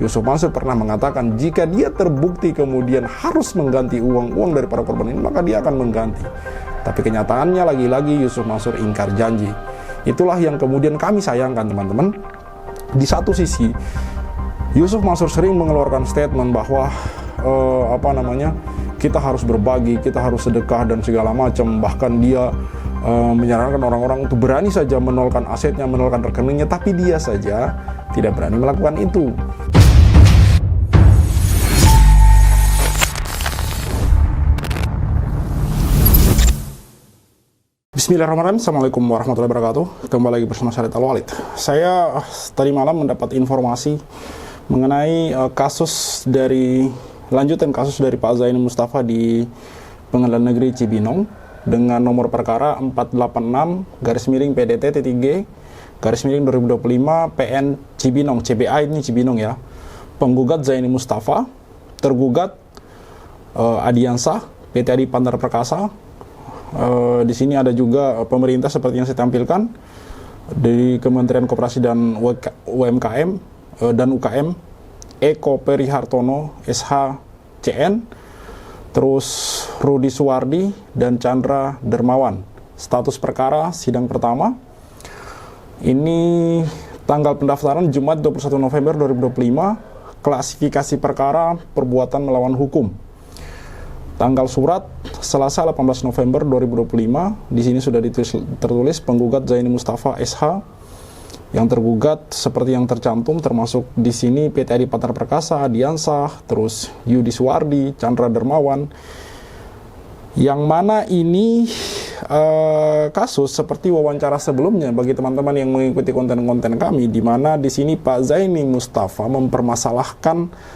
Yusuf Mansur pernah mengatakan jika dia terbukti kemudian harus mengganti uang dari para korban ini, maka dia akan mengganti. Tapi kenyataannya lagi-lagi Yusuf Mansur ingkar janji. Itulah yang kemudian kami sayangkan, teman-teman. Di satu sisi Yusuf Mansur sering mengeluarkan statement bahwa kita harus berbagi, kita harus sedekah dan segala macam. Bahkan dia menyarankan orang-orang untuk berani saja menolkan asetnya, menolkan rekeningnya, tapi dia saja tidak berani melakukan itu. Bismillahirrahmanirrahim. Assalamualaikum warahmatullahi wabarakatuh. Kembali lagi bersama saya Al-Walid. Saya tadi malam mendapat informasi mengenai lanjutan kasus dari Pak Zaini Mustafa di Pengadilan Negeri Cibinong dengan nomor perkara 486/PDT-G/2025 PN Cibinong, CBA ini Cibinong ya. Penggugat Zaini Mustafa, tergugat Adiansah, PT Adi Pantara Perkasa. Di sini ada juga pemerintah seperti yang saya tampilkan dari Kementerian Koperasi dan UMKM dan UKM, Eko Perihartono SHCN, terus Rudi Suwardi dan Chandra Dermawan. Status perkara sidang pertama. Ini tanggal pendaftaran Jumat 21 November 2025. Klasifikasi perkara perbuatan melawan hukum. Tanggal surat Selasa 18 November 2025. Di sini sudah tertulis penggugat Zaini Mustafa SH. Yang tergugat seperti yang tercantum termasuk di sini PT Adi Pantara Perkasa, Adiansah, terus Yudi Suwardi, Chandra Dermawan. Yang mana ini kasus seperti wawancara sebelumnya bagi teman-teman yang mengikuti konten-konten kami, di mana di sini Pak Zaini Mustafa mempermasalahkan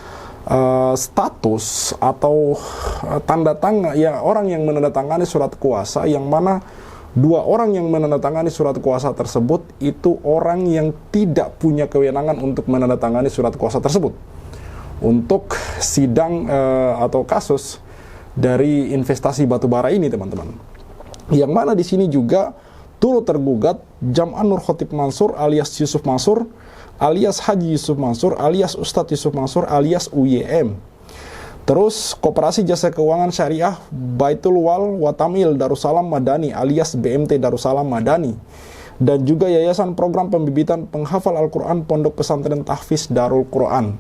status atau tanda tangan ya orang yang menandatangani surat kuasa, yang mana dua orang yang menandatangani surat kuasa tersebut itu orang yang tidak punya kewenangan untuk menandatangani surat kuasa tersebut untuk sidang atau kasus dari investasi batubara ini, teman-teman. Yang mana di sini juga turut tergugat Jam'an Nur Khotib Mansur alias Yusuf Mansur alias Haji Yusuf Mansur alias Ustadz Yusuf Mansur alias UYM. Terus Koperasi Jasa Keuangan Syariah Baitul Wal Watamil Darussalam Madani alias BMT Darussalam Madani. Dan juga Yayasan Program Pembibitan Penghafal Al-Quran Pondok Pesantren Tahfiz Darul Quran.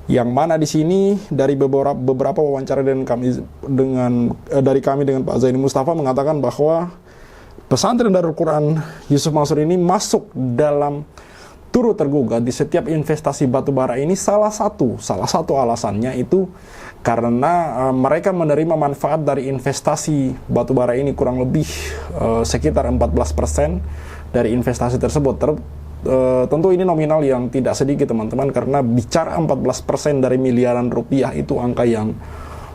Yang mana di sini dari beberapa wawancara dari kami dengan Pak Zaini Mustafa mengatakan bahwa Pesantren Darul Quran Yusuf Mansur ini masuk dalam turut tergugat di setiap investasi batubara ini. Salah satu alasannya itu karena mereka menerima manfaat dari investasi batubara ini kurang lebih sekitar 14% dari investasi tersebut. Tentu ini nominal yang tidak sedikit, teman-teman, karena bicara 14% dari miliaran rupiah itu angka yang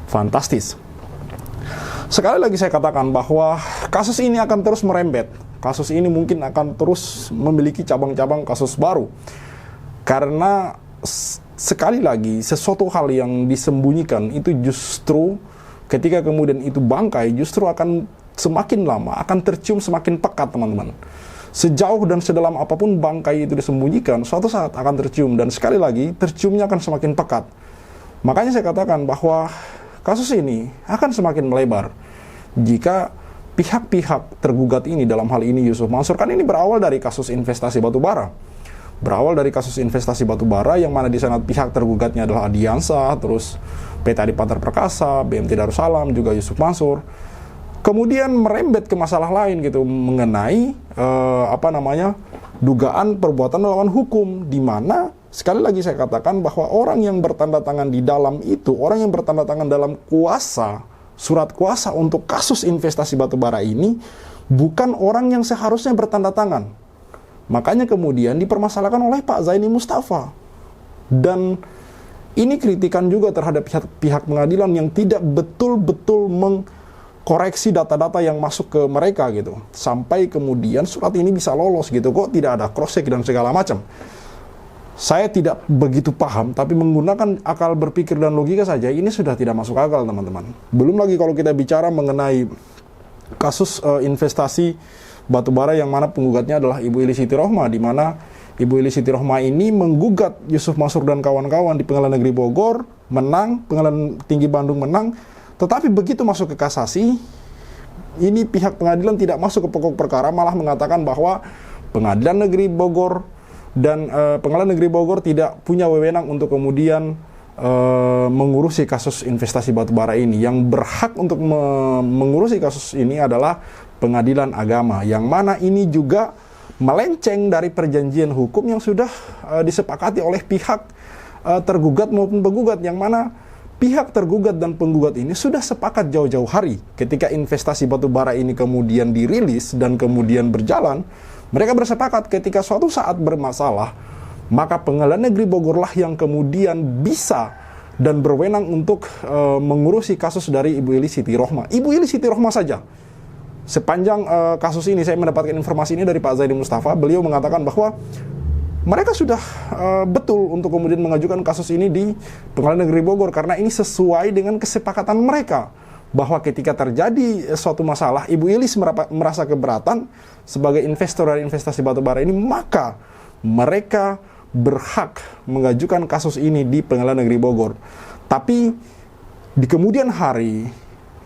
fantastis. Sekali lagi saya katakan bahwa kasus ini akan terus merembet. Kasus ini mungkin akan terus memiliki cabang-cabang kasus baru. Karena sekali lagi, sesuatu hal yang disembunyikan itu justru ketika kemudian itu bangkai, justru akan semakin lama, akan tercium semakin pekat, teman-teman. Sejauh dan sedalam apapun bangkai itu disembunyikan, suatu saat akan tercium. Dan sekali lagi, terciumnya akan semakin pekat. Makanya saya katakan bahwa kasus ini akan semakin melebar jika pihak-pihak tergugat ini, dalam hal ini Yusuf Mansur, kan ini berawal dari kasus investasi batubara. Yang mana di sana pihak tergugatnya adalah Adiansah, terus PT Adi Pantara Perkasa, BMT Darussalam, juga Yusuf Mansur. Kemudian merembet ke masalah lain gitu mengenai dugaan perbuatan melawan hukum, di mana sekali lagi saya katakan bahwa orang yang bertanda tangan di dalam itu, orang yang bertanda tangan dalam surat kuasa untuk kasus investasi batubara ini bukan orang yang seharusnya bertanda tangan. Makanya kemudian dipermasalahkan oleh Pak Zaini Mustafa. Dan ini kritikan juga terhadap pihak pengadilan yang tidak betul-betul mengkoreksi data-data yang masuk ke mereka gitu. Sampai kemudian surat ini bisa lolos gitu, kok tidak ada cross-check dan segala macam. Saya tidak begitu paham, tapi menggunakan akal berpikir dan logika saja, ini sudah tidak masuk akal, teman-teman. Belum lagi kalau kita bicara mengenai kasus investasi batubara yang mana penggugatnya adalah Ibu Ili Siti Rohmah, di mana Ibu Eli Siti Rohmah ini menggugat Yusuf Mansur dan kawan-kawan di Pengadilan Negeri Bogor, menang, Pengadilan Tinggi Bandung menang, tetapi begitu masuk ke kasasi, ini pihak pengadilan tidak masuk ke pokok perkara, malah mengatakan bahwa Pengadilan Negeri Bogor dan Pengadilan Negeri Bogor tidak punya wewenang untuk kemudian mengurusi kasus investasi batubara ini. Yang berhak untuk mengurusi kasus ini adalah Pengadilan Agama, yang mana ini juga melenceng dari perjanjian hukum yang sudah disepakati oleh pihak tergugat maupun penggugat, yang mana pihak tergugat dan penggugat ini sudah sepakat jauh-jauh hari ketika investasi batubara ini kemudian dirilis dan kemudian berjalan. Mereka bersepakat ketika suatu saat bermasalah, maka Pengadilan Negeri Bogorlah yang kemudian bisa dan berwenang untuk mengurusi kasus dari Ibu Eli Siti Rohmah. Ibu Eli Siti Rohmah saja, sepanjang kasus ini saya mendapatkan informasi ini dari Pak Zaidi Mustafa, beliau mengatakan bahwa mereka sudah betul untuk kemudian mengajukan kasus ini di Pengadilan Negeri Bogor karena ini sesuai dengan kesepakatan mereka bahwa ketika terjadi suatu masalah, Ibu Eli merasa keberatan sebagai investor dari investasi batubara ini, maka mereka berhak mengajukan kasus ini di Pengadilan Negeri Bogor. Tapi di kemudian hari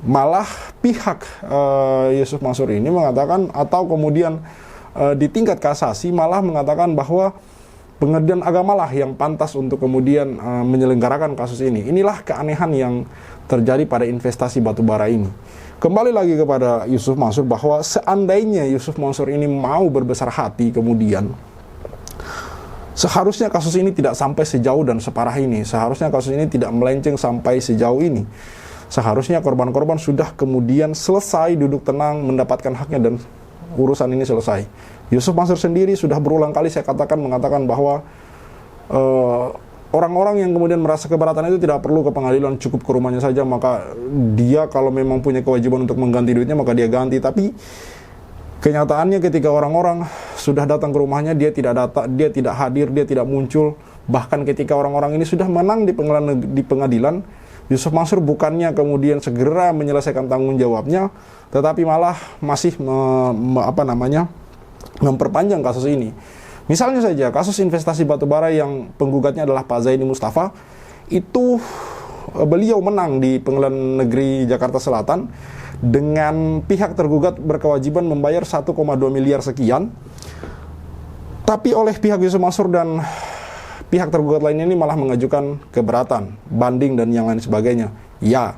malah pihak Yusuf Mansur ini mengatakan, atau kemudian di tingkat kasasi malah mengatakan bahwa Pengadilan Agamalah yang pantas untuk kemudian menyelenggarakan kasus ini. Inilah keanehan yang terjadi pada investasi batubara ini. Kembali lagi kepada Yusuf Mansur, bahwa seandainya Yusuf Mansur ini mau berbesar hati kemudian, seharusnya kasus ini tidak sampai sejauh dan separah ini. Seharusnya kasus ini tidak melenceng sampai sejauh ini. Seharusnya korban-korban sudah kemudian selesai duduk tenang mendapatkan haknya dan urusan ini selesai. Yusuf Mansur sendiri sudah berulang kali saya mengatakan bahwa orang-orang yang kemudian merasa keberatan itu tidak perlu ke pengadilan, cukup ke rumahnya saja, maka dia kalau memang punya kewajiban untuk mengganti duitnya maka dia ganti. Tapi kenyataannya ketika orang-orang sudah datang ke rumahnya, dia tidak hadir, dia tidak muncul. Bahkan ketika orang-orang ini sudah menang di pengadilan, Yusuf Mansur bukannya kemudian segera menyelesaikan tanggung jawabnya, tetapi malah masih memperpanjang kasus ini. Misalnya saja kasus investasi batubara yang penggugatnya adalah Pak Zaidi Mustafa, itu beliau menang di Pengadilan Negeri Jakarta Selatan dengan pihak tergugat berkewajiban membayar 1,2 miliar sekian. Tapi oleh pihak Yusuf Mansur dan pihak tergugat lainnya ini malah mengajukan keberatan, banding dan yang lain sebagainya. Ya,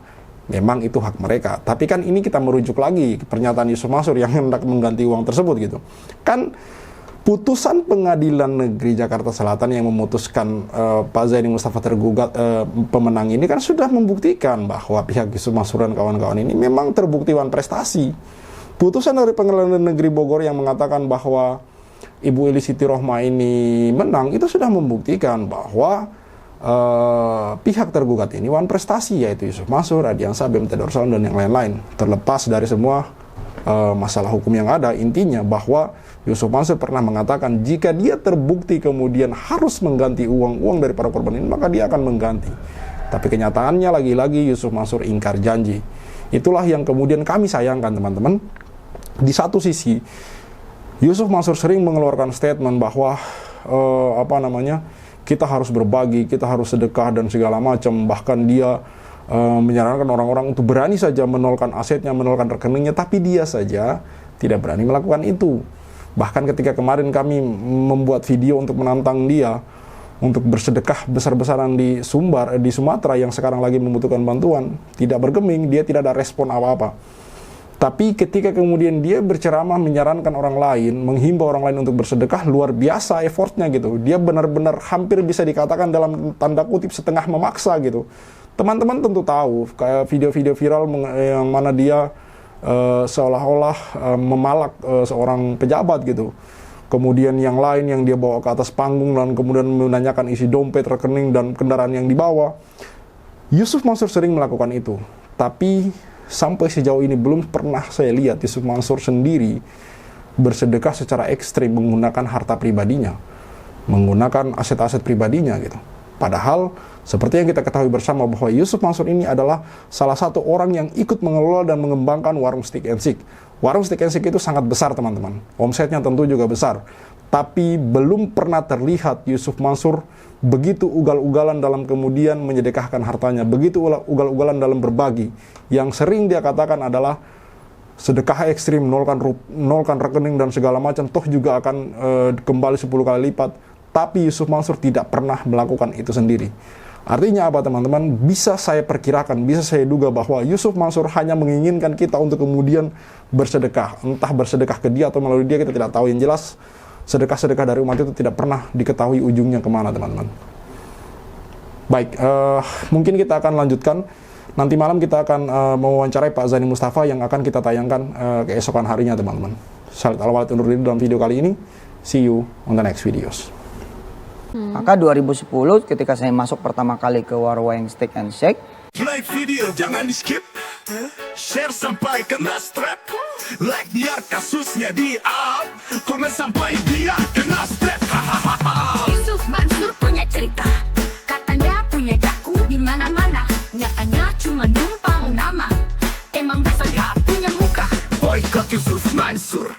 memang itu hak mereka. Tapi kan ini kita merujuk lagi ke pernyataan Yusuf Mansur yang hendak mengganti uang tersebut gitu. Kan putusan Pengadilan Negeri Jakarta Selatan yang memutuskan Pak Zaidi Mustafa tergugat pemenang ini kan sudah membuktikan bahwa pihak Yusuf Mansur dan kawan-kawan ini memang terbukti wan prestasi. Putusan dari Pengadilan Negeri Bogor yang mengatakan bahwa Ibu Eli Siti Rohmah ini menang itu sudah membuktikan bahwa pihak tergugat ini wan prestasi, yaitu Yusuf Mansur, Adiansa, BMT Darussalam dan yang lain-lain. Terlepas dari semua masalah hukum yang ada, intinya bahwa Yusuf Mansur pernah mengatakan jika dia terbukti kemudian harus mengganti uang dari para korban ini, maka dia akan mengganti. Tapi kenyataannya lagi-lagi Yusuf Mansur ingkar janji. Itulah yang kemudian kami sayangkan, teman-teman. Di satu sisi Yusuf Mansur sering mengeluarkan statement bahwa kita harus berbagi, kita harus sedekah dan segala macam. Bahkan dia menyarankan orang-orang untuk berani saja menolkan asetnya, menolkan rekeningnya, tapi dia saja tidak berani melakukan itu. Bahkan ketika kemarin kami membuat video untuk menantang dia untuk bersedekah besar-besaran di Sumatera yang sekarang lagi membutuhkan bantuan, tidak bergeming, dia tidak ada respon apa-apa. Tapi ketika kemudian dia berceramah menyarankan orang lain, menghimbau orang lain untuk bersedekah, luar biasa effortnya gitu. Dia benar-benar hampir bisa dikatakan dalam tanda kutip setengah memaksa gitu. Teman-teman tentu tahu kayak video-video viral yang mana dia seolah-olah memalak seorang pejabat gitu. Kemudian yang lain yang dia bawa ke atas panggung dan kemudian menanyakan isi dompet, rekening, dan kendaraan yang dibawa. Yusuf Mansur sering melakukan itu. Tapi sampai sejauh ini belum pernah saya lihat Yusuf Mansur sendiri bersedekah secara ekstrim menggunakan harta pribadinya, menggunakan aset-aset pribadinya gitu. Padahal seperti yang kita ketahui bersama bahwa Yusuf Mansur ini adalah salah satu orang yang ikut mengelola dan mengembangkan warung Stick and Shake. Warung Stick and Shake itu sangat besar, teman-teman. Omsetnya tentu juga besar. tapi belum pernah terlihat Yusuf Mansur begitu ugal-ugalan dalam kemudian menyedekahkan hartanya, begitu ugal-ugalan dalam berbagi. Yang sering dia katakan adalah sedekah ekstrim, nolkan rekening dan segala macam, toh juga akan kembali 10 kali lipat. Tapi Yusuf Mansur tidak pernah melakukan itu sendiri. Artinya apa teman-teman? Bisa saya perkirakan, bisa saya duga bahwa Yusuf Mansur hanya menginginkan kita untuk kemudian bersedekah. Entah bersedekah ke dia atau melalui dia, kita tidak tahu. Yang jelas, sedekah-sedekah dari umat itu tidak pernah diketahui ujungnya kemana teman-teman. Baik, mungkin kita akan lanjutkan. Nanti malam kita akan mewawancarai Pak Zani Mustafa yang akan kita tayangkan keesokan harinya teman-teman. Salat al-walid undur diri dalam video kali ini. See you on the next videos. Maka 2010 ketika saya masuk pertama kali ke warung Steak and Shake, like video jangan di skip, share sampai kena strap, like biar kasusnya di up, komen sampai dia kena strap. Yusuf Mansur punya cerita, katanya punya jaku di mana-mana, nyatanya cuma numpang nama, emang dasar gak punya muka. Boykot Yusuf Mansur,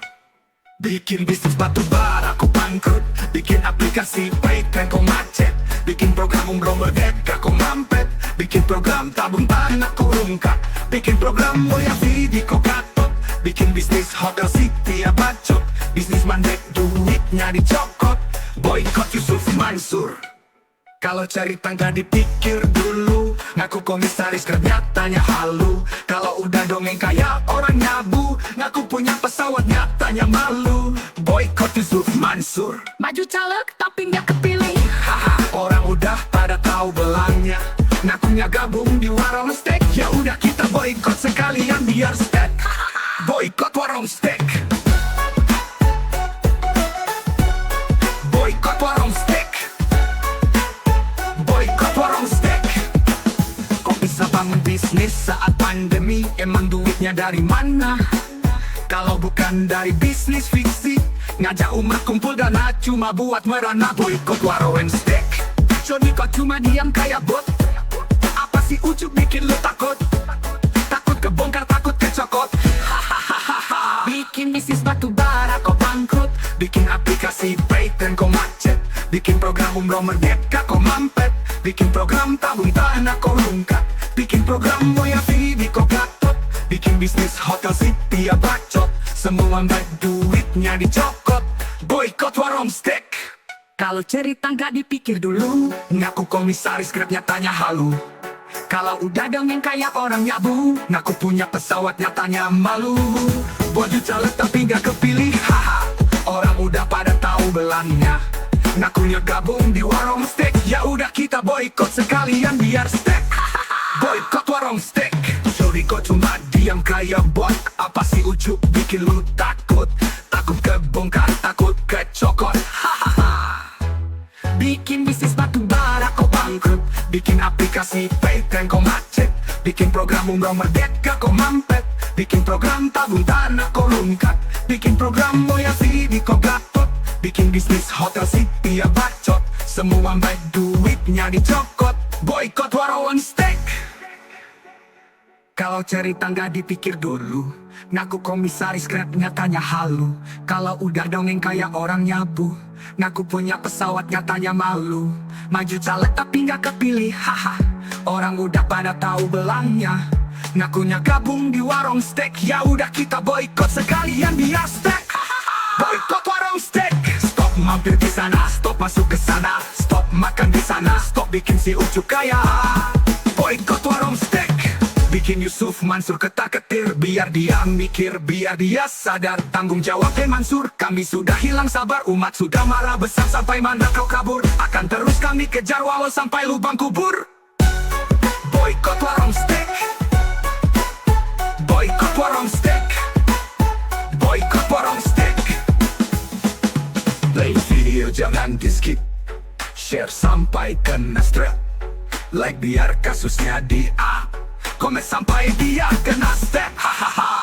bikin bisnis batu bara aku bangkrut, bikin aplikasi Paytm kau macet, bikin program umroh merdeka kau mampet, bikin program tabung tanah kau rungkap, bikin program mulia video kau gatot, bikin bisnis hotel city ya bacot, bisnis mandek duitnya dicokot. Boykot Yusuf Mansur. Kalau cari tangga dipikir dulu, ngaku komisaris nyatanya halu. Kalau udah dongeng kayak orang nyabu, ngaku punya pesawat nyatanya malu. Boykot Yusuf Mansur. Maju caleg tapi nggak kepilih. Haha, orang udah pada tahu belangnya, ngakunya gabung di warung steak. Ya udah kita boykot sekalian biar steak. Boykot warung steak. Boykot warung steak. Boykot warung steak. Kok bisa bangun bisnis saat pandemi? Emang duitnya dari mana? Kalau bukan dari bisnis fiksi, ngajak umat kumpul dana cuma buat merana. Boykot warung steak. Joni kok cuma diam kayak bot? Apa sih ujuk bikin lu takut? Takut kebongkar, takut kecokot. Hahaha. Bikin bisnis batu bara kok bangkrut, Bikin aplikasi Paytm kau macet, bikin program umroh merdeka kau mampet, bikin program tabung tanah kau rungkap, bikin program mulia video kau gatot, bikin bisnis hotel city ya bacot, semua baik duitnya dicokot. Boykot warung steak. kalau cerita nggak dipikir dulu. Ngaku komisaris grab nyatanya halu. Kalau udah dongeng kayak orang nyabu, ngaku punya pesawat nyatanya malu. Baju caleg tapi gak kepilih, haha. Orang udah pada tahu belangnya, ngakunya gabung di warung steak. Ya udah kita boykot sekalian biar steak. Boykot warung steak. Sorry kok cuma diam kayak bot. Apa sih ujuk bikin lu takut? Takut kebongkar, takut kecokot. Bikin bisnis batu bara kau bangkrut, bikin aplikasi Paytm kau macet, bikin program umroh merdeka kau mampet, bikin program tabung tanah kau rungkat, bikin program mulia video kau gatot, bikin bisnis hotel city ya bacot, semua baik duitnya dicokot. Boykot warung steak. Kalau cerita nggak dipikir dulu, ngaku komisaris grab nyatanya halu. Kalau udah dongeng kayak orang nyabu, ngaku punya pesawat nyatanya malu. Maju caleg tapi nggak kepilih, haha. Orang udah pada tahu belangnya, ngakunya gabung di warung steak. Ya udah kita boykot sekalian biar steak. Boykot warung steak. Stop mampir di sana, stop masuk ke sana, stop makan di sana, stop bikin si ujuk kaya. Boykot warung steak. Bikin Yusuf Mansur ketar-ketir, biar dia mikir, biar dia sadar tanggung jawabnya Mansur. Kami sudah hilang sabar, umat sudah marah besar. Sampai mana kau kabur, akan terus kami kejar walau sampai lubang kubur. Boykot warung steak. Boykot warung steak. Boykot warung steak. Play video jangan di skip, share sampai kena strap, like biar kasusnya di up, komen sampai dia kena step. Hahaha.